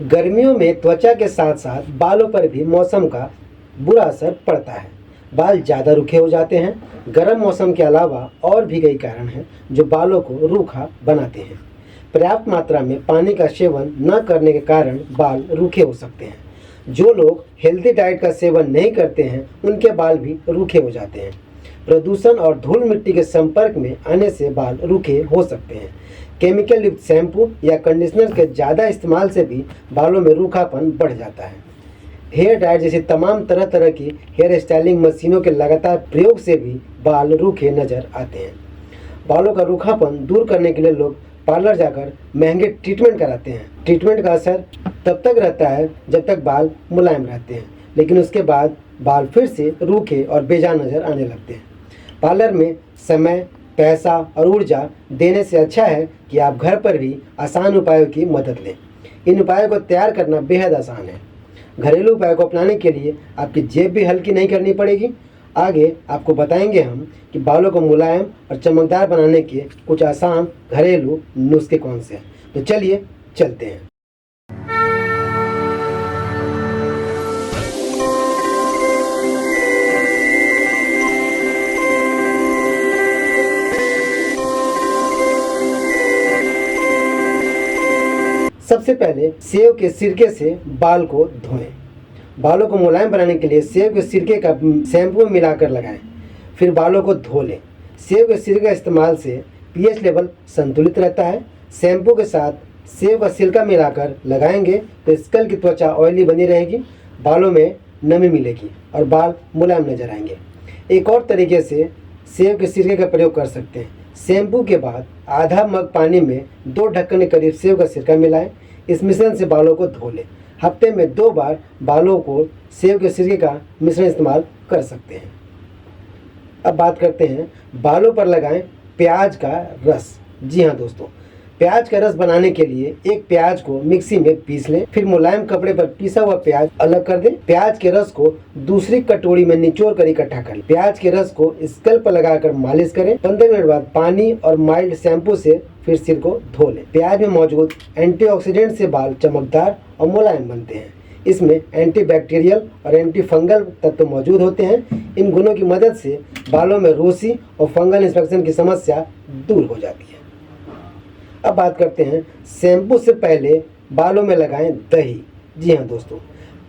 गर्मियों में त्वचा के साथ साथ बालों पर भी मौसम का बुरा असर पड़ता है। बाल ज़्यादा रूखे हो जाते हैं। गर्म मौसम के अलावा और भी कई कारण हैं जो बालों को रूखा बनाते हैं। पर्याप्त मात्रा में पानी का सेवन न करने के कारण बाल रूखे हो सकते हैं। जो लोग हेल्दी डाइट का सेवन नहीं करते हैं उनके बाल भी रूखे हो जाते हैं। प्रदूषण और धूल मिट्टी के संपर्क में आने से बाल रूखे हो सकते हैं। केमिकल युक्त शैम्पू या कंडीशनर के ज़्यादा इस्तेमाल से भी बालों में रूखापन बढ़ जाता है। हेयर ड्रायर जैसी तमाम तरह तरह की हेयर स्टाइलिंग मशीनों के लगातार प्रयोग से भी बाल रूखे नजर आते हैं। बालों का रूखापन दूर करने के लिए लोग पार्लर जाकर महंगे ट्रीटमेंट कराते हैं। ट्रीटमेंट का असर तब तक रहता है जब तक बाल मुलायम रहते हैं, लेकिन उसके बाद बाल फिर से रूखे और बेजान नजर आने लगते हैं। पार्लर में समय, पैसा और ऊर्जा देने से अच्छा है कि आप घर पर भी आसान उपायों की मदद लें। इन उपायों को तैयार करना बेहद आसान है। घरेलू उपायों को अपनाने के लिए आपकी जेब भी हल्की नहीं करनी पड़ेगी। आगे आपको बताएंगे हम कि बालों को मुलायम और चमकदार बनाने के कुछ आसान घरेलू नुस्खे कौन से हैं। तो चलिए चलते हैं। सबसे पहले सेब के सिरके से बाल को धोएं। बालों को मुलायम बनाने के लिए सेब के सिरके का शैम्पू में मिलाकर लगाएं, फिर बालों को धो लें। सेब के सिरके का इस्तेमाल से पीएच लेवल संतुलित रहता है। शैम्पू के साथ सेब का सिरका मिलाकर लगाएंगे तो स्कल की त्वचा ऑयली बनी रहेगी, बालों में नमी मिलेगी और बाल मुलायम नजर आएंगे। एक और तरीके से सेब के सिरके का प्रयोग कर सकते हैं। शैम्पू के बाद आधा मग पानी में 2 ढक्कन के करीब सेब का सिरका मिलाएं। इस मिश्रण से बालों को धो लें। हफ्ते में 2 बार बालों को सेब के सिरके का मिश्रण इस्तेमाल कर सकते हैं। अब बात करते हैं बालों पर लगाएं प्याज का रस। जी हाँ दोस्तों, प्याज का रस बनाने के लिए एक प्याज को मिक्सी में पीस लें, फिर मुलायम कपड़े पर पीसा हुआ प्याज अलग कर दें। प्याज के रस को दूसरी कटोरी में निचोड़ कर इकट्ठा कर लें। प्याज के रस को स्कल्प पर लगाकर मालिश करें। 15 मिनट बाद पानी और माइल्ड शैम्पू से फिर सिर को धो लें। प्याज में मौजूद एंटीऑक्सीडेंट से बाल चमकदार और मुलायम बनते हैं। इसमें एंटीबैक्टीरियल और एंटी फंगल तत्व मौजूद होते हैं। इन गुणों की मदद से बालों में रूसी और फंगल इन्फेक्शन की समस्या दूर हो जाती है। अब बात करते हैं शैम्पू से पहले बालों में लगाएं दही। जी हाँ दोस्तों,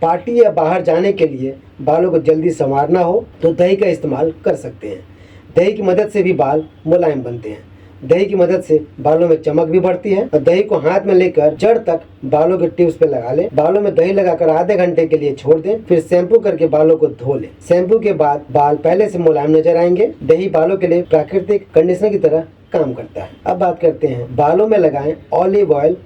पार्टी या बाहर जाने के लिए बालों को जल्दी संवारना हो तो दही का इस्तेमाल कर सकते हैं। दही की मदद से भी बाल मुलायम बनते हैं। दही की मदद से बालों में चमक भी बढ़ती है। और दही को हाथ में लेकर जड़ तक बालों के टिप्स पे लगा लें। बालों में दही लगाकर आधे घंटे के लिए छोड़ दें, फिर शैम्पू करके बालों को धो लें। शैम्पू के बाद बाल पहले से मुलायम नजर आएंगे। दही बालों के लिए प्राकृतिक कंडीशनर की तरह काम करता है। अब बात करते हैं बालों में लगाएं ऑलिव ऑयल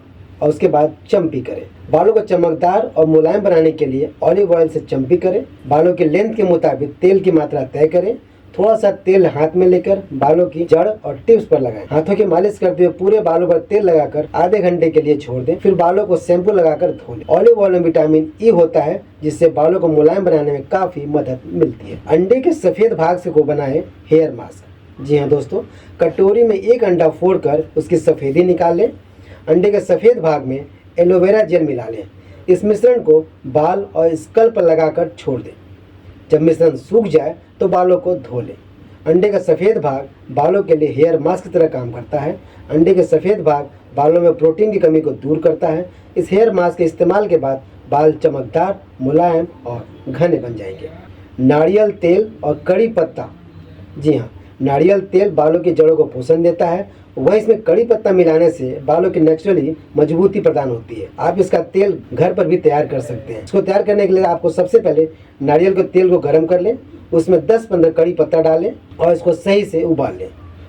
और उसके बाद चम्पी करें। बालों को चमकदार और मुलायम बनाने के लिए ऑलिव ऑयल से चम्पी करें। बालों के लेंथ के मुताबिक तेल की मात्रा तय करें। थोड़ा सा तेल हाथ में लेकर बालों की जड़ और टिप्स पर लगाएं। हाथों की मालिश करते हुए पूरे बालों पर तेल लगाकर आधे घंटे के लिए छोड़ दें, फिर बालों को शैम्पू लगाकर धो लें। ऑलिव ऑयल में विटामिन ई होता है जिससे बालों को मुलायम बनाने में काफी मदद मिलती है। अंडे के सफेद भाग से को बनाए हेयर मास्क। जी हाँ दोस्तों, कटोरी में एक अंडा फोड़कर उसकी सफेदी निकाल लें। अंडे के सफेद भाग में एलोवेरा जेल मिला लें। इस मिश्रण को बाल और स्कल्प पर लगाकर छोड़ दें। जब मिश्रण सूख जाए तो बालों को धो लें। अंडे का सफ़ेद भाग बालों के लिए हेयर मास्क की तरह काम करता है। अंडे के सफ़ेद भाग बालों में प्रोटीन की कमी को दूर करता है। इस हेयर मास्क के इस्तेमाल के बाद बाल चमकदार, मुलायम और घने बन जाएंगे। नारियल तेल और कड़ी पत्ता। जी हाँ, नारियल तेल बालों की जड़ों को पोषण देता है। वह इसमें कड़ी पत्ता मिलाने से बालों की नेचुरली मजबूती प्रदान होती है। आप इसका तेल घर पर भी तैयार कर सकते हैं। इसको तैयार करने के लिए आपको सबसे पहले नारियल के तेल को गर्म कर लें, उसमें 10-15 कड़ी पत्ता डालें और इसको सही से उबाल लें।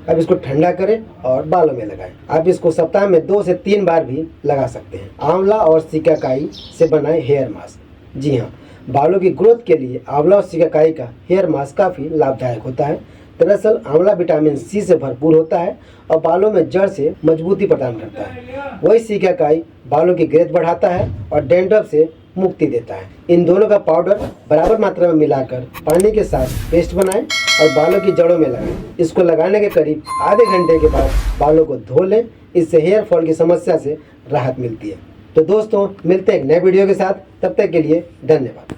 अब इसको ठंडा करें और बालों में लगाएं। आप इसको सप्ताह में 2 से 3 बार भी लगा सकते हैं। आंवला और सिकाकाई से बनाए हेयर मास्क। जी हाँ, बालों की ग्रोथ के लिए आंवला और सिकाकाई का हेयर मास्क काफ़ी लाभदायक होता है। दरअसल आंवला विटामिन सी से भरपूर होता है और बालों में जड़ से मजबूती प्रदान करता है। वही सिकाकाई बालों की ग्रोथ बढ़ाता है और डैंड्रफ से मुक्ति देता है। इन दोनों का पाउडर बराबर मात्रा में मिलाकर पानी के साथ पेस्ट बनाएं और बालों की जड़ों में लगाएं। इसको लगाने के करीब आधे घंटे के बाद बालों को धो लें। इससे हेयर फॉल की समस्या से राहत मिलती है। तो दोस्तों मिलते हैं एक नए वीडियो के साथ, तब तक के लिए धन्यवाद।